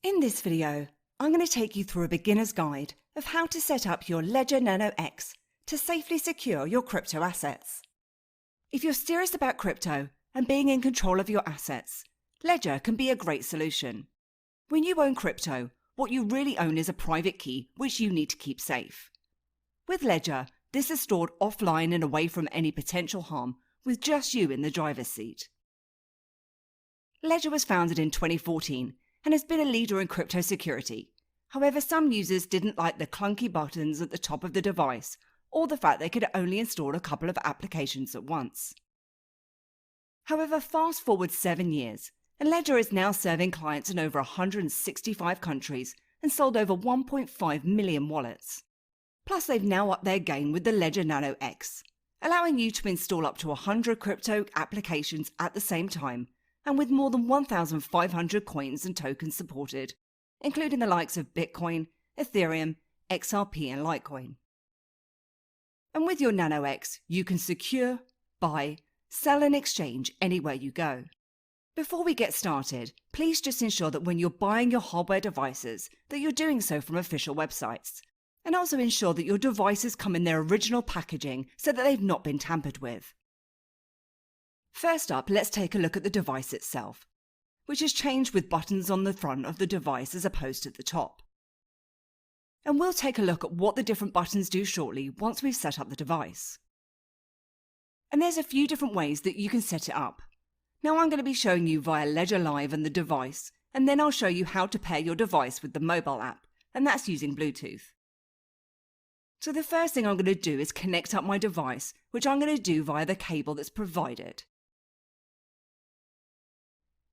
In this video, I'm going to take you through a beginner's guide of how to set up your Ledger Nano X to safely secure your crypto assets. If you're serious about crypto and being in control of your assets, Ledger can be a great solution. When you own crypto, what you really own is a private key which you need to keep safe. With Ledger, this is stored offline and away from any potential harm, with just you in the driver's seat. Ledger was founded in 2014 and has been a leader in crypto security. However, some users didn't like the clunky buttons at the top of the device or the fact they could only install a couple of applications at once. However, fast forward 7 years, and Ledger is now serving clients in over 165 countries and sold over 1.5 million wallets. Plus, they've now upped their game with the Ledger Nano X, allowing you to install up to 100 crypto applications at the same time, and with more than 1,500 coins and tokens supported, including the likes of Bitcoin, Ethereum, XRP and Litecoin. And with your Nano X, you can secure, buy, sell and exchange anywhere you go. Before we get started, please just ensure that when you're buying your hardware devices, that you're doing so from official websites. And also ensure that your devices come in their original packaging so that they've not been tampered with. First up, let's take a look at the device itself, which has changed with buttons on the front of the device as opposed to the top. And we'll take a look at what the different buttons do shortly once we've set up the device. And there's a few different ways that you can set it up. Now I'm going to be showing you via Ledger Live and the device, and then I'll show you how to pair your device with the mobile app, and that's using Bluetooth. So the first thing I'm going to do is connect up my device, which I'm going to do via the cable that's provided.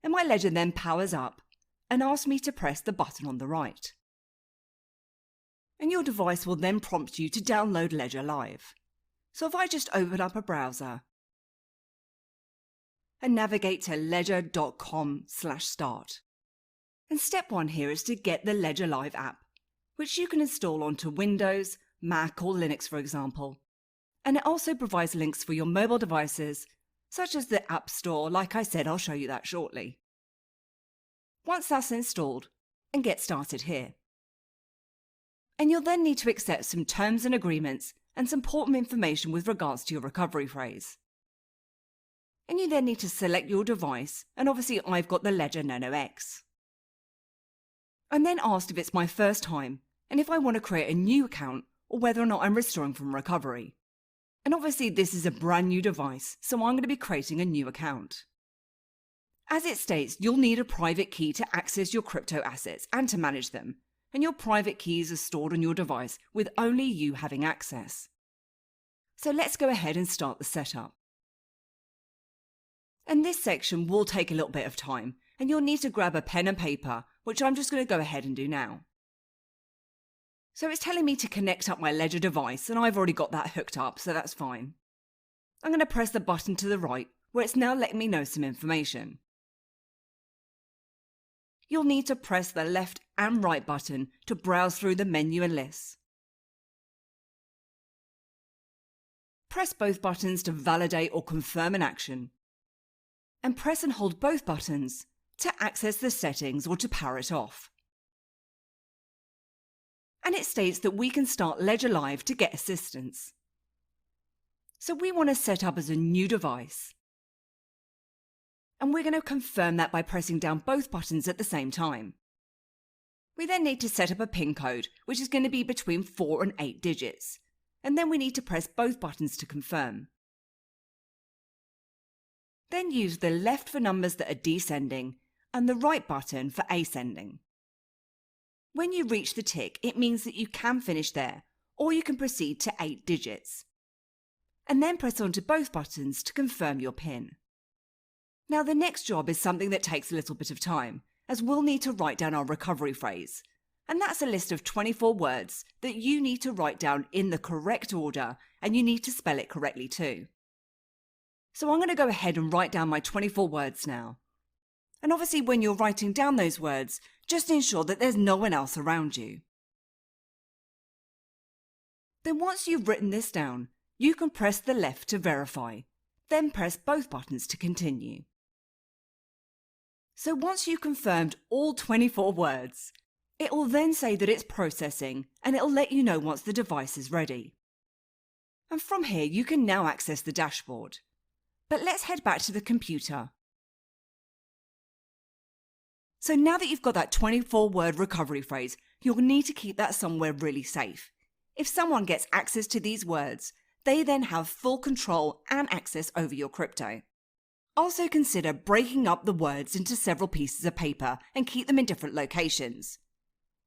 And my Ledger then powers up and asks me to press the button on the right. And your device will then prompt you to download Ledger Live. So if I just open up a browser and navigate to ledger.com/start. And step 1 here is to get the Ledger Live app, which you can install onto Windows, Mac or Linux for example. And it also provides links for your mobile devices, such as the App Store. Like I said, I'll show you that shortly. Once that's installed, and get started here. And you'll then need to accept some terms and agreements and some important information with regards to your recovery phrase. And you then need to select your device, and obviously I've got the Ledger Nano X. I'm then asked if it's my first time, and if I want to create a new account, or whether or not I'm restoring from recovery. And obviously this is a brand new device, so I'm going to be creating a new account. As it states, you'll need a private key to access your crypto assets and to manage them, and your private keys are stored on your device with only you having access. So let's go ahead and start the setup. And this section will take a little bit of time, and you'll need to grab a pen and paper, which I'm just going to go ahead and do now. So it's telling me to connect up my Ledger device, and I've already got that hooked up, so that's fine. I'm going to press the button to the right, where it's now letting me know some information. You'll need to press the left and right button to browse through the menu and lists. Press both buttons to validate or confirm an action. And press and hold both buttons to access the settings or to power it off. And it states that we can start Ledger Live to get assistance. So we want to set up as a new device. And we're going to confirm that by pressing down both buttons at the same time. We then need to set up a PIN code, which is going to be between 4 and 8 digits. And then we need to press both buttons to confirm. Then use the left for numbers that are descending and the right button for ascending. When you reach the tick, it means that you can finish there, or you can proceed to 8 digits. And then press onto both buttons to confirm your PIN. Now the next job is something that takes a little bit of time, as we'll need to write down our recovery phrase. And that's a list of 24 words that you need to write down in the correct order, and you need to spell it correctly too. So I'm going to go ahead and write down my 24 words now. And obviously when you're writing down those words, just ensure that there's no one else around you. Then once you've written this down, you can press the left to verify, then press both buttons to continue. So once you've confirmed all 24 words, it will then say that it's processing and it'll let you know once the device is ready. And from here you can now access the dashboard. But let's head back to the computer. So now that you've got that 24-word recovery phrase, you'll need to keep that somewhere really safe. If someone gets access to these words, they then have full control and access over your crypto. Also consider breaking up the words into several pieces of paper and keep them in different locations.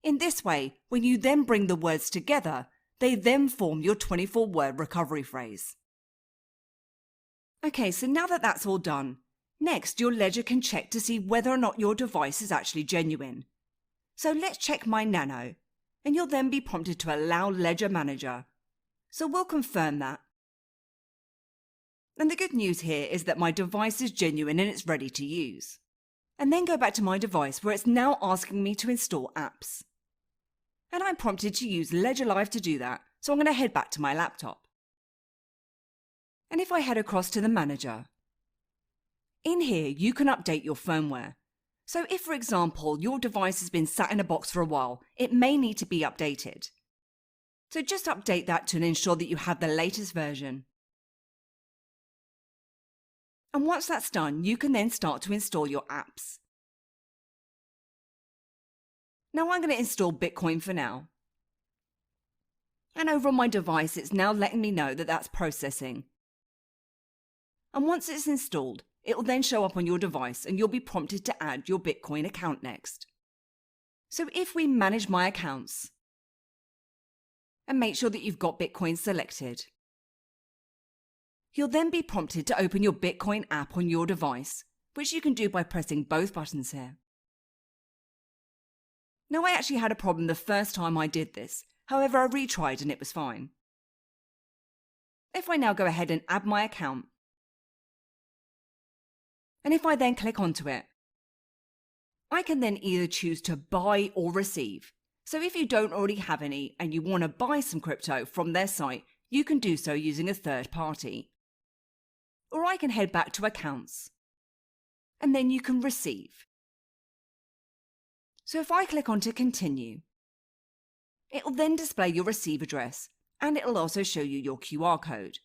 In this way, when you then bring the words together, they then form your 24-word recovery phrase. Okay, so now that that's all done, next your ledger can check to see whether or not your device is actually genuine. So let's check my Nano, and you'll then be prompted to allow Ledger Manager. So we'll confirm that. And the good news here is that my device is genuine and it's ready to use. And then go back to my device where it's now asking me to install apps. And I'm prompted to use Ledger Live to do that, so I'm going to head back to my laptop. And if I head across to the manager, in here you can update your firmware. So if, for example, your device has been sat in a box for a while, it may need to be updated. So just update that to ensure that you have the latest version. And once that's done, you can then start to install your apps. Now I'm going to install Bitcoin for now. And over on my device, it's now letting me know that that's processing. And once it's installed, it will then show up on your device and you'll be prompted to add your Bitcoin account next. So if we manage my accounts and make sure that you've got Bitcoin selected, you'll then be prompted to open your Bitcoin app on your device, which you can do by pressing both buttons here. Now I actually had a problem the first time I did this, however I retried and it was fine. If I now go ahead and add my account, and if I then click onto it, I can then either choose to buy or receive. So if you don't already have any and you want to buy some crypto from their site, you can do so using a third party. Or I can head back to accounts, and then you can receive. So if I click on to continue, it will then display your receive address, and it will also show you your QR code.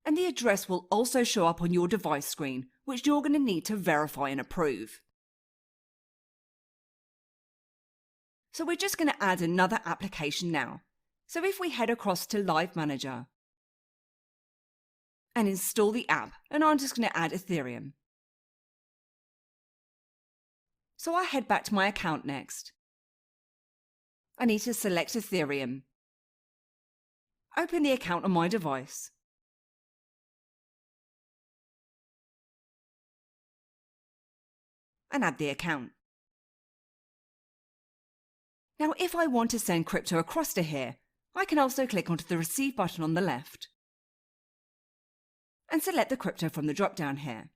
And the address will also show up on your device screen, which you're going to need to verify and approve. So we're just going to add another application now. So if we head across to Live Manager and install the app, and I'm just going to add Ethereum. So I head back to my account next. I need to select Ethereum. Open the account on my device. And add the account. Now if I want to send crypto across to here, I can also click onto the Receive button on the left and select the crypto from the drop-down here.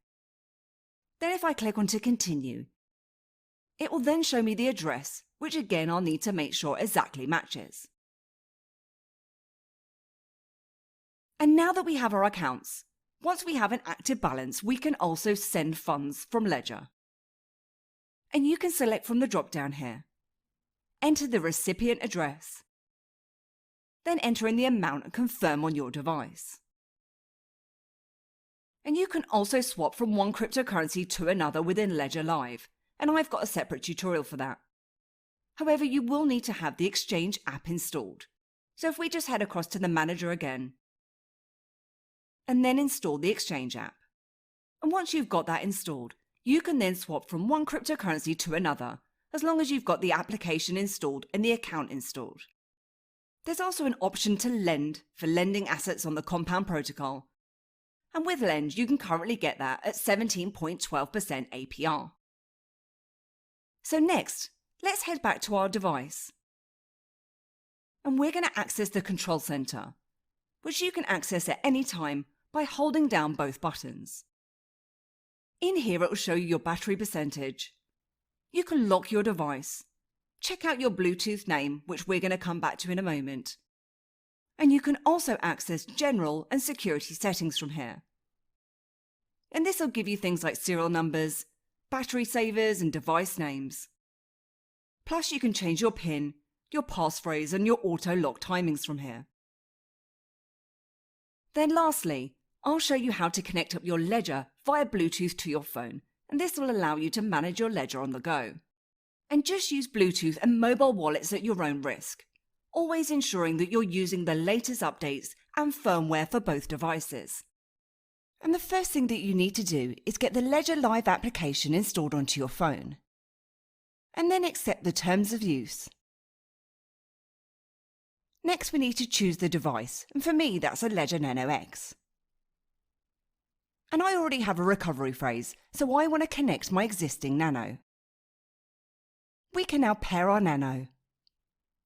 Then if I click onto Continue, it will then show me the address, which again I'll need to make sure exactly matches. And now that we have our accounts, once we have an active balance, we can also send funds from Ledger. And you can select from the drop-down here. Enter the recipient address. Then enter in the amount and confirm on your device. And you can also swap from one cryptocurrency to another within Ledger Live, and I've got a separate tutorial for that. However, you will need to have the Exchange app installed. So if we just head across to the manager again, and then install the Exchange app. And once you've got that installed, you can then swap from one cryptocurrency to another, as long as you've got the application installed and the account installed. There's also an option to lend for lending assets on the Compound protocol. And with Lend, you can currently get that at 17.12% APR. So next, let's head back to our device. And we're going to access the Control Center, which you can access at any time by holding down both buttons. In here, it will show you your battery percentage. You can lock your device, check out your Bluetooth name, which we're going to come back to in a moment. And you can also access general and security settings from here. And this will give you things like serial numbers, battery savers and device names. Plus you can change your PIN, your passphrase and your auto-lock timings from here. Then lastly, I'll show you how to connect up your ledger via Bluetooth to your phone, and this will allow you to manage your ledger on the go. And just use Bluetooth and mobile wallets at your own risk, always ensuring that you're using the latest updates and firmware for both devices. And the first thing that you need to do is get the Ledger Live application installed onto your phone. And then accept the terms of use. Next we need to choose the device, and for me that's a Ledger Nano X. And I already have a recovery phrase, so I want to connect my existing Nano. We can now pair our Nano,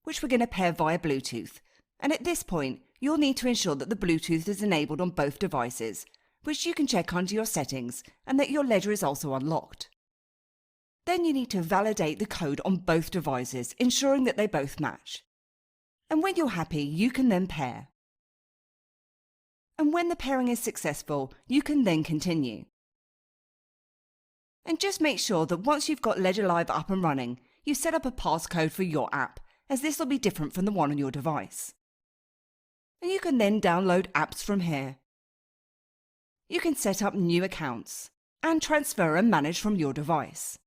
which we're going to pair via Bluetooth, and at this point you'll need to ensure that the Bluetooth is enabled on both devices, which you can check under your settings, and that your ledger is also unlocked. Then you need to validate the code on both devices, ensuring that they both match. And when you're happy, you can then pair. And when the pairing is successful, you can then continue. And just make sure that once you've got Ledger Live up and running, you set up a passcode for your app, as this will be different from the one on your device. And you can then download apps from here. You can set up new accounts and transfer and manage from your device.